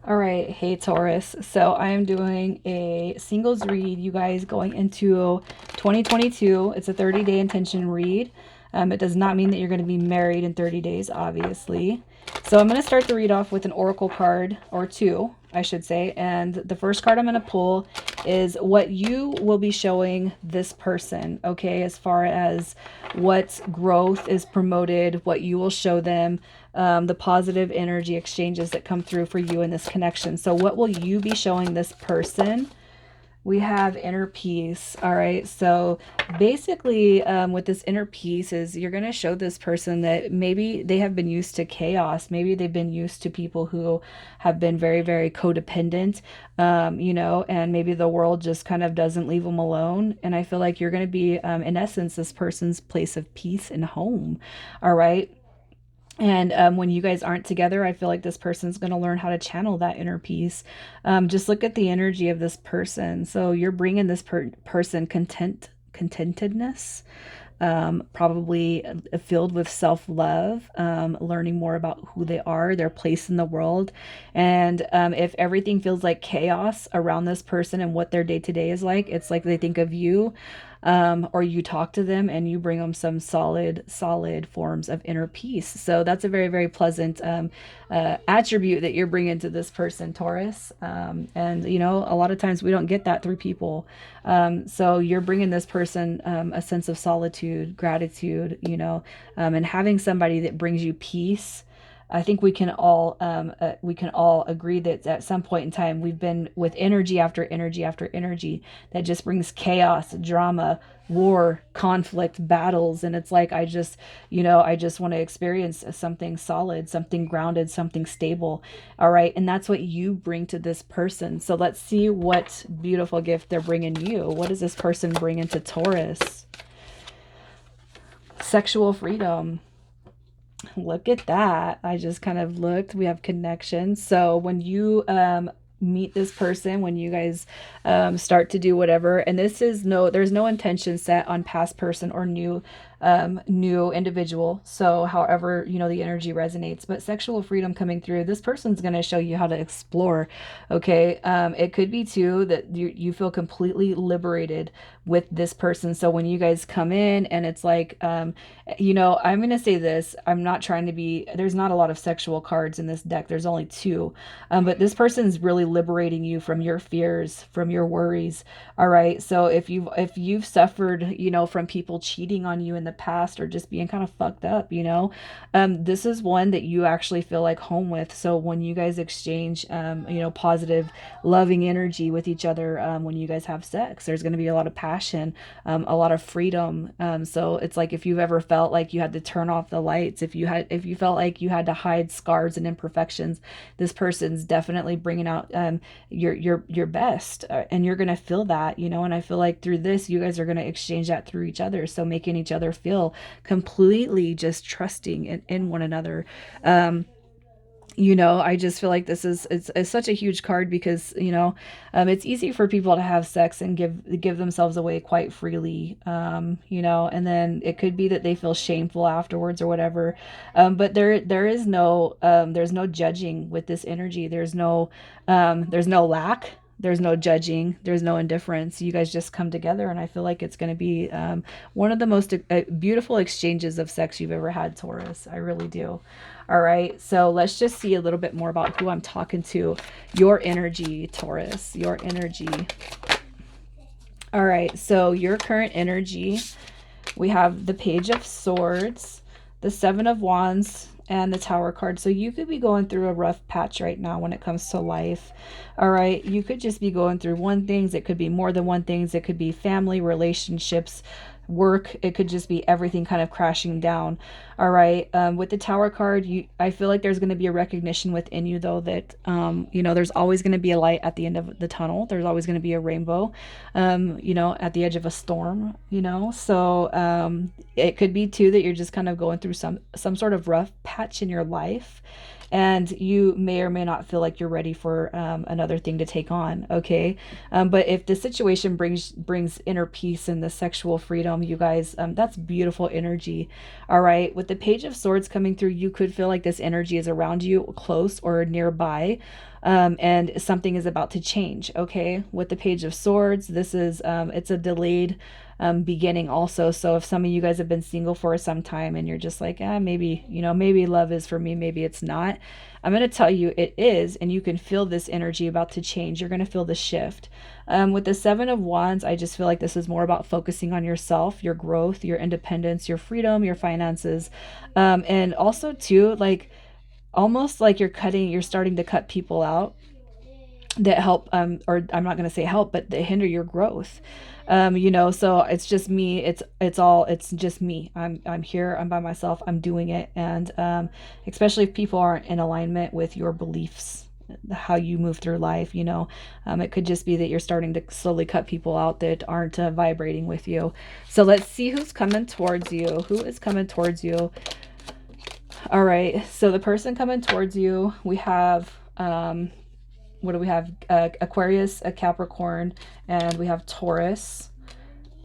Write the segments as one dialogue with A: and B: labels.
A: All right, hey Taurus. So I am doing a singles read, you guys, going into 2022. It's a 30-day intention read. It does not mean that you're going to be married in 30 days, obviously. So I'm going to start the read off with an oracle card, or two, I should say. And the first card I'm going to pull is what you will be showing this person, okay, as far as what growth is promoted, what you will show them, the positive energy exchanges that come through for you in this connection. So, what will you be showing this person? We have inner peace. All right. So basically, with this inner peace, is you're going to show this person that maybe they have been used to chaos. Maybe they've been used to people who have been very, very codependent, and maybe the world just kind of doesn't leave them alone. And I feel like you're going to be, in essence, this person's place of peace and home. All right. And when you guys aren't together, I feel like this person's going to learn how to channel that inner peace. Just look at the energy of this person. So you're bringing this person contentedness, probably filled with self-love, learning more about who they are, their place in the world. And if everything feels like chaos around this person and what their day-to-day is like, it's like they think of you, or you talk to them and you bring them some solid forms of inner peace. So that's a very, very pleasant attribute that you're bringing to this person, Taurus. And, a lot of times we don't get that through people. So you're bringing this person a sense of solitude, gratitude, and having somebody that brings you peace. I think we can all agree that at some point in time we've been with energy after energy after energy that just brings chaos, drama, war, conflict, battles, and it's like I just want to experience something solid, something grounded, something stable. All right, and that's what you bring to this person. So let's see what beautiful gift they're bringing you. What does this person bring into Taurus? Sexual freedom. Look at that. I just kind of looked. We have connection. So when you meet this person, when you guys start to do whatever, and there's no intention set on past person or new individual. So however, the energy resonates, but sexual freedom coming through, this person's going to show you how to explore. Okay. It could be too that you feel completely liberated with this person. So when you guys come in and it's like, I'm going to say this, I'm not trying to be, there's not a lot of sexual cards in this deck. There's only two. But this person's really liberating you from your fears, from your worries. All right. So if you've suffered, from people cheating on you in the past or just being kind of fucked up, this is one that you actually feel like home with. So when you guys exchange, positive, loving energy with each other, when you guys have sex, there's going to be a lot of passion, a lot of freedom. So it's like if you've ever felt like you had to turn off the lights, if you felt like you had to hide scars and imperfections, this person's definitely bringing out your best, and you're gonna feel that, and I feel like through this you guys are gonna exchange that through each other, so making each other feel completely just trusting in one another. I just feel like it's such a huge card because it's easy for people to have sex and give themselves away quite freely, and then it could be that they feel shameful afterwards or whatever. But there's no judging with this energy. There's no lack. There's no judging. There's no indifference. You guys just come together, and I feel like it's going to be one of the most beautiful exchanges of sex you've ever had, Taurus. I really do. All right, so let's just see a little bit more about who I'm talking to. Your energy, Taurus, your energy. All right, so your current energy, we have the Page of Swords, the Seven of Wands, and the Tower card. So you could be going through a rough patch right now when it comes to life. All right, you could just be going through one things. It could be more than one things. It could be family, relationships, work. It could just be everything kind of crashing down. All right, with the Tower card, I feel like there's going to be a recognition within you though that there's always going to be a light at the end of the tunnel. There's always going to be a rainbow, at the edge of a storm. So it could be too that you're just kind of going through some sort of rough patch in your life, and you may or may not feel like you're ready for another thing to take on. Okay. But if the situation brings inner peace and the sexual freedom, you guys, that's beautiful energy. All right, with the Page of Swords coming through, you could feel like this energy is around you, close or nearby. and something is about to change. Okay, with the Page of Swords, this is it's a delayed beginning also. So if some of you guys have been single for some time and you're just like, maybe, maybe love is for me, maybe it's not, I'm going to tell you it is, and you can feel this energy about to change. You're going to feel the shift. With the Seven of Wands, I just feel like this is more about focusing on yourself, your growth, your independence, your freedom, your finances, and also too, like almost like you're starting to cut people out that help, or I'm not going to say help, but that hinder your growth. So it's just me. It's just me. I'm here. I'm by myself. I'm doing it. And especially if people aren't in alignment with your beliefs, how you move through life, it could just be that you're starting to slowly cut people out that aren't vibrating with you. So let's see who's coming towards you. Who is coming towards you? All right. So the person coming towards you, we have, what do we have? Aquarius, a Capricorn, and we have Taurus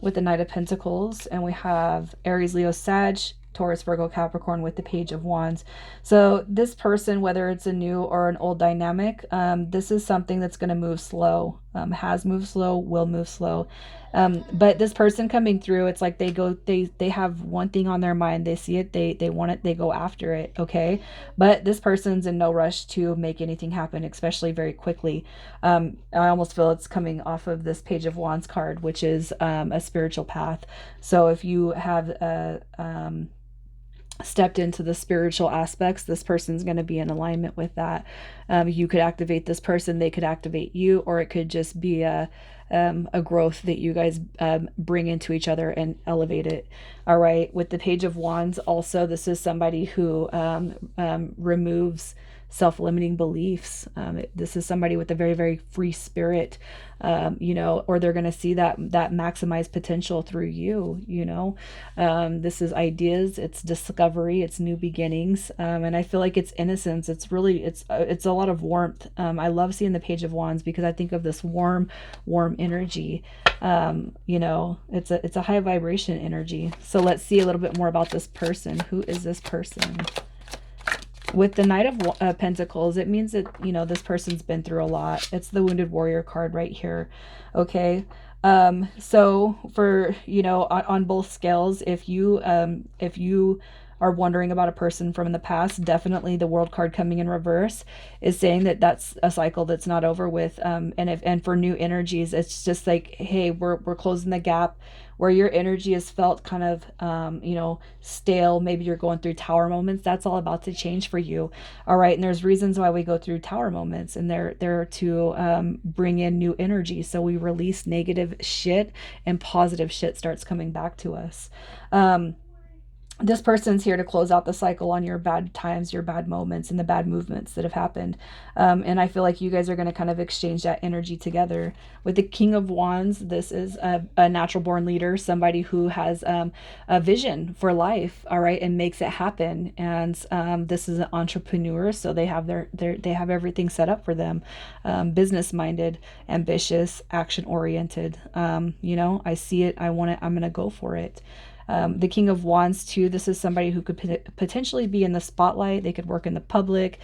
A: with the Knight of Pentacles, and we have Aries, Leo, Sag, Taurus, Virgo, Capricorn with the Page of Wands. So this person, whether it's a new or an old dynamic, this is something that's going to move slow, has moved slow, will move slow. But this person coming through, it's like they have one thing on their mind. They see it, they want it, they go after it. Okay. But this person's in no rush to make anything happen, especially very quickly. I almost feel it's coming off of this Page of Wands card, which is a spiritual path. So if you have stepped into the spiritual aspects, this person's going to be in alignment with that. You could activate this person, they could activate you, or it could just be a growth that you guys bring into each other and elevate it. All right. With the Page of Wands, also, this is somebody who removes self-limiting beliefs. This is somebody with a very, very free spirit, or they're going to see that maximized potential through you. This is ideas, it's discovery, it's new beginnings, and I feel like it's innocence. It's really it's a lot of warmth. I love seeing the Page of Wands because I think of this warm energy. It's a high vibration energy. So let's see a little bit more about this person. Who is this person? With the Knight of Pentacles, it means that, this person's been through a lot. It's the Wounded Warrior card right here. Okay. So for, on both scales, if you are wondering about a person from the past, definitely the World card coming in reverse is saying that that's a cycle that's not over with. And for new energies, it's just like, hey, we're closing the gap where your energy is felt kind of, stale. Maybe you're going through tower moments. That's all about to change for you. All right. And there's reasons why we go through tower moments, and they're to bring in new energy. So we release negative shit and positive shit starts coming back to us. This person's here to close out the cycle on your bad times, your bad moments, and the bad movements that have happened. And I feel like you guys are going to kind of exchange that energy together. With the King of Wands, this is a natural born leader, somebody who has a vision for life, all right, and makes it happen. And this is an entrepreneur, so they have they have everything set up for them. Business minded, ambitious, action oriented. I see it, I want it, I'm going to go for it. The King of Wands too, this is somebody who could potentially be in the spotlight. They could work in the public.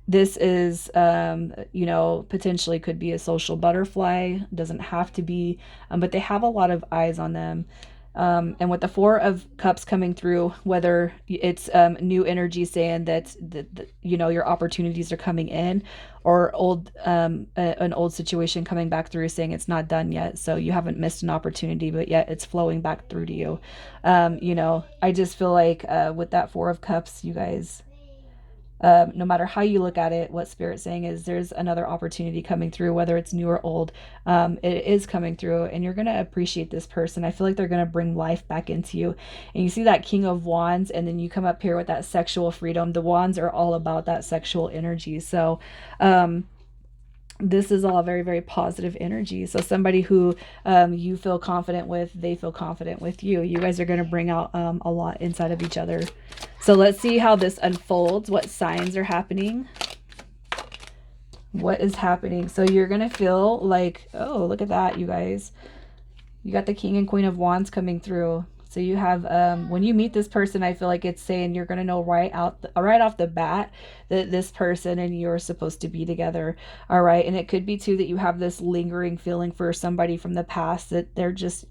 A: This is, potentially could be a social butterfly. Doesn't have to be, but they have a lot of eyes on them. And with the Four of Cups coming through, whether it's new energy saying that your opportunities are coming in, or an old situation coming back through saying it's not done yet. So you haven't missed an opportunity, but yet it's flowing back through to you. I just feel like with that Four of Cups, you guys, no matter how you look at it, what Spirit's saying is there's another opportunity coming through, whether it's new or old. It is coming through, and you're going to appreciate this person. I feel like they're going to bring life back into you. And you see that King of Wands, and then you come up here with that sexual freedom. The wands are all about that sexual energy. So, this is all very, very positive energy. So somebody who you feel confident with, they feel confident with you. You guys are going to bring out a lot inside of each other. So let's see how this unfolds. What signs are happening? What is happening? So you're going to feel like, oh, look at that, you guys. You got the King and Queen of Wands coming through. So you have, when you meet this person, I feel like it's saying you're going to know right off the bat that this person and you're supposed to be together. All right. And it could be too that you have this lingering feeling for somebody from the past that they're just,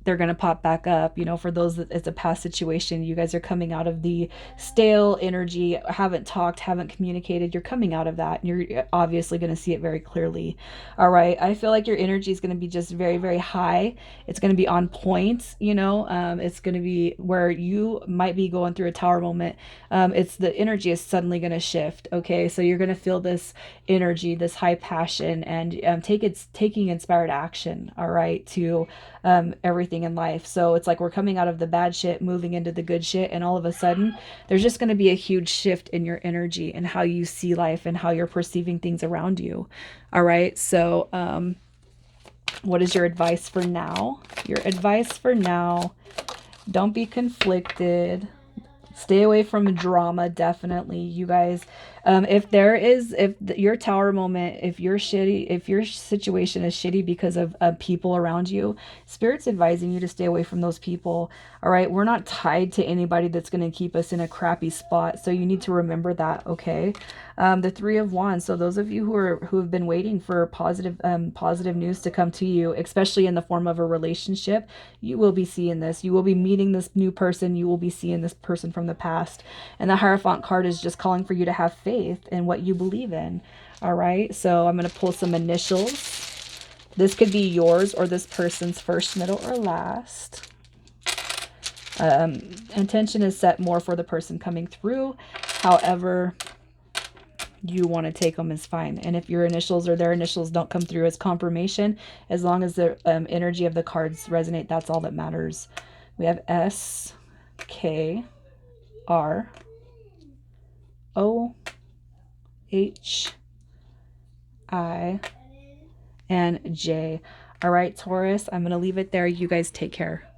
A: they're going to pop back up. For those that it's a past situation, you guys are coming out of the stale energy, haven't talked, haven't communicated. You're coming out of that, and you're obviously going to see it very clearly. All right. I feel like your energy is going to be just very, very high. It's going to be on point. It's going to be where you might be going through a tower moment. It's the energy is suddenly going to shift. Okay. So you're going to feel this energy, this high passion, and taking inspired action. All right. To everything in life. So it's like we're coming out of the bad shit, moving into the good shit, and all of a sudden there's just going to be a huge shift in your energy and how you see life and how you're perceiving things around you. All right. So what is your advice for now? Your advice for now: don't be conflicted. Stay away from drama, definitely, you guys. If your tower moment, if your situation is shitty because of people around you, Spirit's advising you to stay away from those people. All right, we're not tied to anybody that's going to keep us in a crappy spot, so you need to remember that. Okay. The Three of Wands. So those of you who have been waiting for positive news to come to you, especially in the form of a relationship, you will be seeing this. You will be meeting this new person. You will be seeing this person from the past. And the Hierophant card is just calling for you to have faith in what you believe in. All right. So I'm going to pull some initials. This could be yours or this person's first, middle, or last. Intention is set more for the person coming through. However you want to take them is fine. And if your initials or their initials don't come through as confirmation, as long as the energy of the cards resonate, that's all that matters. We have S, K, R, O, H, I, and J. All right, Taurus, I'm going to leave it there. You guys take care.